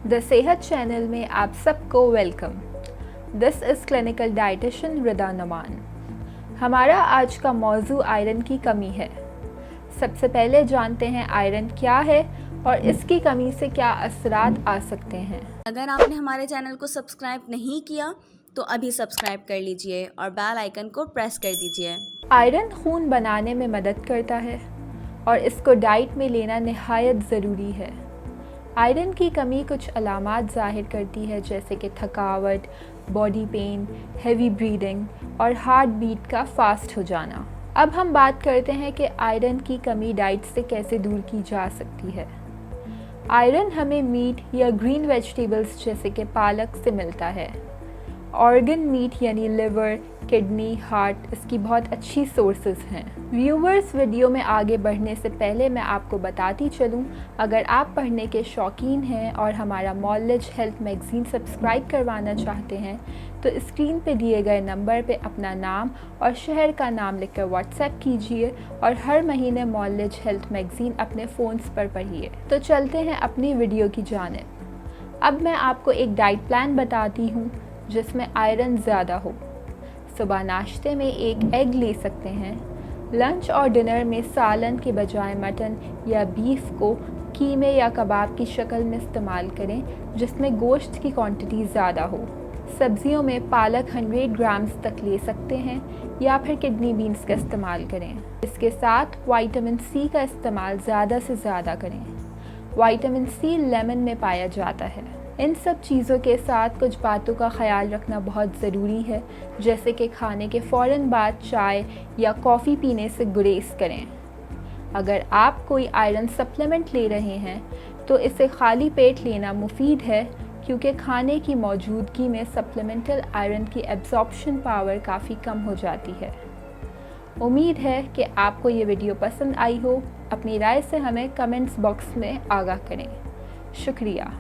The सेहत channel में आप सबको welcome. This is clinical dietitian Rida Naman. हमारा आज का मौजू आयरन की कमी है। सबसे पहले जानते हैं आयरन क्या है और इसकी कमी से क्या असरात आ सकते हैं। अगर आपने हमारे चैनल को सब्सक्राइब नहीं किया तो अभी सब्सक्राइब कर लीजिए और बेल आइकन को प्रेस कर दीजिए। आयरन खून बनाने में मदद करता है और इसको डाइट में लेना निहायत ज़रूरी है। आयरन की कमी कुछ अलामात ज़ाहिर करती है, जैसे कि थकावट, बॉडी पेन, हेवी ब्रीदिंग और हार्ट बीट का फास्ट हो जाना। अब हम बात करते हैं कि आयरन की कमी डाइट से कैसे दूर की जा सकती है। आयरन हमें मीट या ग्रीन वेजिटेबल्स जैसे कि पालक से मिलता है। ऑर्गन मीट यानी लिवर, किडनी, हार्ट इसकी बहुत अच्छी सोर्सेज हैं। व्यूवर्स, वीडियो में आगे बढ़ने से पहले मैं आपको बताती चलूं, अगर आप पढ़ने के शौकीन हैं और हमारा नॉलेज हेल्थ मैगज़ीन सब्सक्राइब करवाना चाहते हैं तो स्क्रीन पे दिए गए नंबर पे अपना नाम और शहर का नाम लिखकर व्हाट्सएप कीजिए और हर महीने नॉलेज हेल्थ मैगज़ीन अपने फ़ोन्स पर पढ़िए। तो चलते हैं अपनी वीडियो की जानिब। अब मैं आपको एक डाइट प्लान बताती हूँ जिसमें आयरन ज़्यादा हो। सुबह नाश्ते में एक एग ले सकते हैं। लंच और डिनर में सालन के बजाय मटन या बीफ को कीमे या कबाब की शक्ल में इस्तेमाल करें, जिसमें गोश्त की क्वांटिटी ज़्यादा हो। सब्जियों में पालक 100 ग्राम्स तक ले सकते हैं या फिर किडनी बीन्स का इस्तेमाल करें। इसके साथ विटामिन सी का इस्तेमाल ज़्यादा से ज़्यादा करें। विटामिन सी लेमन में पाया जाता है। इन सब चीज़ों के साथ कुछ बातों का ख्याल रखना बहुत ज़रूरी है, जैसे कि खाने के फ़ौरन बाद चाय या कॉफ़ी पीने से गुरेज करें। अगर आप कोई आयरन सप्लीमेंट ले रहे हैं तो इसे खाली पेट लेना मुफीद है, क्योंकि खाने की मौजूदगी में सप्लीमेंटल आयरन की एब्जॉर्प्शन पावर काफ़ी कम हो जाती है। उम्मीद है कि आपको ये वीडियो पसंद आई हो। अपनी राय से हमें कमेंट्स बॉक्स में आगाह करें। शुक्रिया।